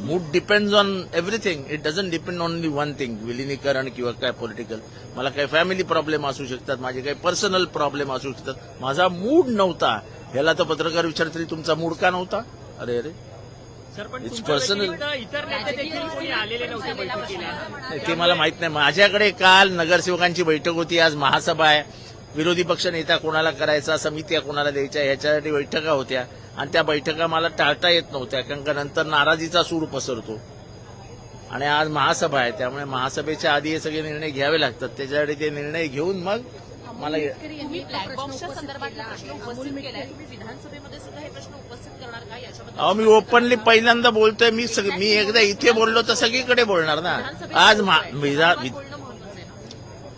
Mood depends on everything. It doesn't depend only one thing, विलिनीकरण किंवा काय political. मला काही फॅमिली प्रॉब्लेम असू शकतात, माझे काही पर्सनल प्रॉब्लेम असू शकतात. माझा मूड नव्हता ह्याला तर पत्रकार विचारतील तुमचा मूड का नव्हता. अरे अरे सर, पण It's तुमच्या personal. व्यतिरिक्त इतर नेते देखील कोणी आलेले नव्हते बैठकीला. नाही, ते मला माहित नाही. माझ्याकडे काल नगरसेवकांची बैठक होती, आज महासभा आहे. विरोधी पक्ष नेता कोणाला करायचा, समित्या कोणाला द्यायच्या, ह्याच्यासाठी बैठका होत्या आणि त्या बैठका मला टाळता येत नव्हत्या कारण का नंतर नाराजीचा सूर पसरतो. आणि आज महासभा आहे त्यामुळे महासभेच्या आधी हे सगळे निर्णय घ्यावे लागतात. त्याच्यासाठी ते निर्णय घेऊन मग मला तुम्ही ब्लॅक बॉक्सच्या संदर्भात प्रश्न उपस्थित केलाय, तुम्ही विधानसभेमध्ये सुद्धा हे प्रश्न उपस्थित करणार का याच्याबद्दल? अहो, मी ओपनली पहिल्यांदा बोलतोय. मी एकदा इथे बोललो तर सगळीकडे बोलणार ना. आज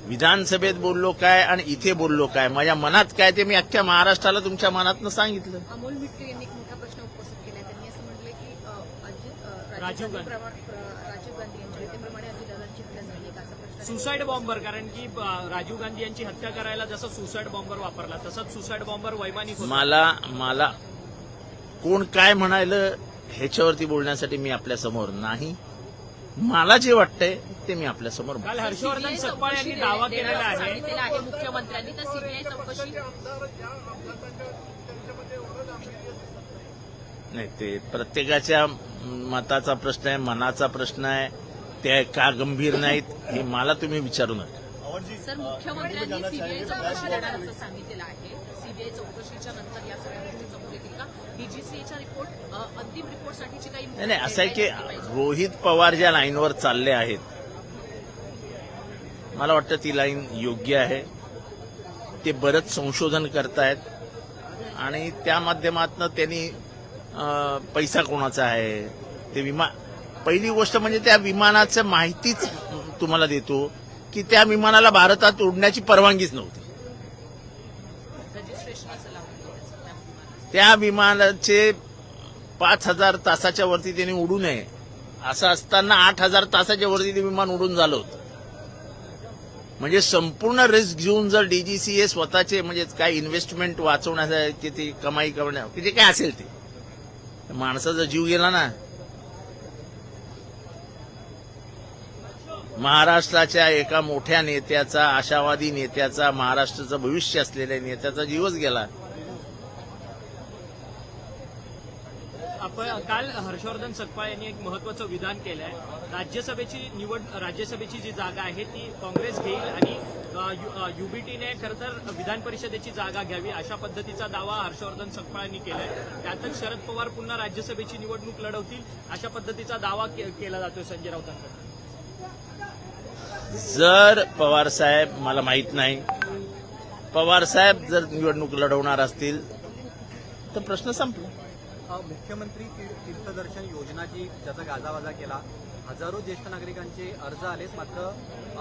विधानसभेत बोललो काय आणि इथे बोललो काय, माझ्या मनात काय ते मी अख्ख्या महाराष्ट्राला तुमच्या मनातनं सांगितलं. अमोल मिटकर यांनी एक मोठा प्रश्न उपस्थित केलाय. त्यांनी असं म्हटलंय की राजीव गांधी यांच्या हत्येप्रमाणे अजितदादांची हत्या झाली का, असा प्रश्न. सुसाईड बॉम्बर, कारण की राजीव गांधी यांची हत्या करायला जसं सुसाईड बॉम्बर वापरला तसंच सुसाईड बॉम्बर वैमानिक होता. मला कोण काय म्हणायलं ह्याच्यावरती बोलण्यासाठी मी आपल्या समोर नाही. मला जे वाटतंय ते मी आपल्या समोर. काल हर्षवर्धन सकपाळ यांनी दावा केलेला आहे सांगितलेलं आहे मुख्यमंत्र्यांनी, तर सीबीआय चौकशी. नाही, ते प्रत्येकाच्या मताचा प्रश्न आहे, मनाचा प्रश्न आहे. ते का गंभीर नाहीत हे मला तुम्ही विचारू नका. सर, मुख्यमंत्र्यांनी सीबीआय चौकशी देणार असं सांगितलेलं आहे. सीबीआय चौकशीच्या नंतर या सगळ्या गोष्टी समोर येतील का? डीजीसीएच्या रिपोर्ट, अंतिम रिपोर्टसाठीची काही नाही, असं आहे की रोहित पवार ज्या लाईनवर चालले आहेत, मला वाटतं ती लाईन योग्य आहे. ते बरंच संशोधन करतायत आणि त्या माध्यमातून त्यांनी पैसा कोणाचा आहे ते पहिली गोष्ट म्हणजे त्या विमानाचं माहितीच तुम्हाला देतो की त्या विमानाला भारतात उडण्याची परवानगीच नव्हती. रजिस्ट्रेशन असं लावलं. त्या विमानाचे 5,000 तासाच्या वरती त्यांनी उडू नये असं असताना 8,000 तासाच्या वरती ते विमान उडून झालं होतं. म्हणजे संपूर्ण रिस्क घेऊन जर डीजीसीए स्वतःचे म्हणजे काय इन्व्हेस्टमेंट वाचवण्यासाठी ती कमाई करण्या जे काय असेल ते माणसाचा जीव गेला ना. महाराष्ट्राच्या एका मोठ्या नेत्याचा, आशावादी नेत्याचा, महाराष्ट्राचं भविष्य असलेल्या नेत्याचा जीवच गेला. आपण काल हर्षवर्धन सकपाळ यांनी एक महत्वाचं विधान केलं आहे. राज्यसभेची जी जागा आहे ती काँग्रेस घेईल आणि युबीटीने खरं तर विधान परिषदेची जागा घ्यावी अशा पद्धतीचा दावा हर्षवर्धन सकपाळ यांनी केलाय. त्यातच शरद पवार पुन्हा राज्यसभेची निवडणूक लढवतील अशा पद्धतीचा दावा केला जातोय संजय राऊतांकडून. जर पवार साहेब, मला माहित नाही, पवार साहेब जर निवडणूक लढवणार असतील तर प्रश्न संपला. मुख्यमंत्री तीर्थदर्शन योजना जी ज्याचा गाजावाजा केला, हजारो ज्येष्ठ नागरिकांचे अर्ज आलेच, मात्र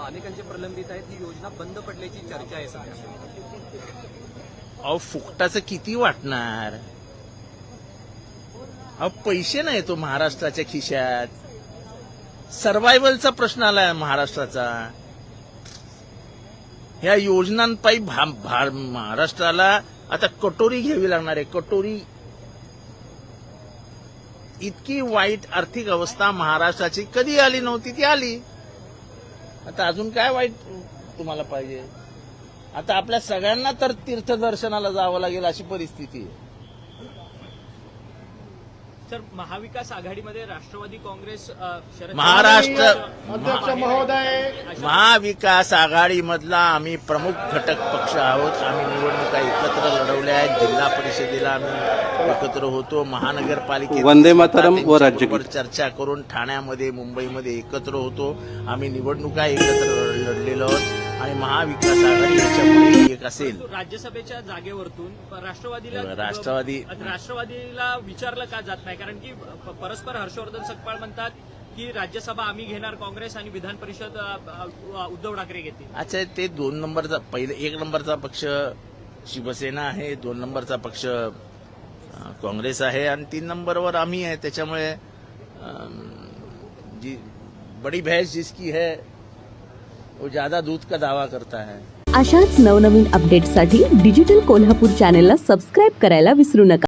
अनेकांचे प्रलंबित आहेत. ही योजना बंद पडल्याची चर्चा आहे सध्या. अहो, फुकटाचं किती वाटणार. अहो, पैसे नाही तो महाराष्ट्राच्या खिशात. सर्व्हायव्हलचा प्रश्न आलाय महाराष्ट्राचा. ह्या योजनांपायी महाराष्ट्राला आता कटोरी घ्यावी लागणार आहे. कटोरी. इतकी वाईट आर्थिक अवस्था महाराष्ट्राची कधी आली नव्हती, ती आली. आता अजून काय वाईट तुम्हाला पाहिजे. आता आपल्या सगळ्यांना तर तीर्थदर्शनाला जावं लागेल अशी परिस्थिती आहे. सर, महाविकास आघाडीमध्ये राष्ट्रवादी काँग्रेस, शरद महाराष्ट्र अध्यक्ष महोदय, महाविकास आघाडीमधला आम्ही प्रमुख घटक पक्ष आहोत. आम्ही निवडणुका एकत्र लढवल्या आहेत. जिल्हा परिषदेला आम्ही एकत्र होतो. महानगरपालिकेत वंदे मातरम व राज्यगीत चर्चा करून ठाण्यामध्ये, मुंबईमध्ये एकत्र होतो. आम्ही निवडणुका एकत्र लढलेलो आहोत आणि महाविकास आघाडी याच्यापुढे एक असेल. राज्यसभेच्या जागेवरतून राष्ट्रवादी राष्ट्रवादीला विचारलं का जात नाही? कारण की परस्पर हर्षवर्धन सकपाळ म्हणतात की राज्यसभा आम्ही घेणार काँग्रेस आणि विधान परिषद उद्धव ठाकरे घेतील. अच्छा, ते 2 नंबरचा, पहिले 1 नंबरचा पक्ष शिवसेना आहे, 2 नंबरचा पक्ष काँग्रेस आहे आणि 3 नंबरवर आम्ही आहे. त्याच्यामुळे जी बड़ी भैंस जिसकी है वो ज्यादा दूध का दावा करता है. अशाच नवनवीन अपडेट्ससाठी डिजिटल कोल्हापूर चॅनेलला सबस्क्राईब करायला विसरू नका.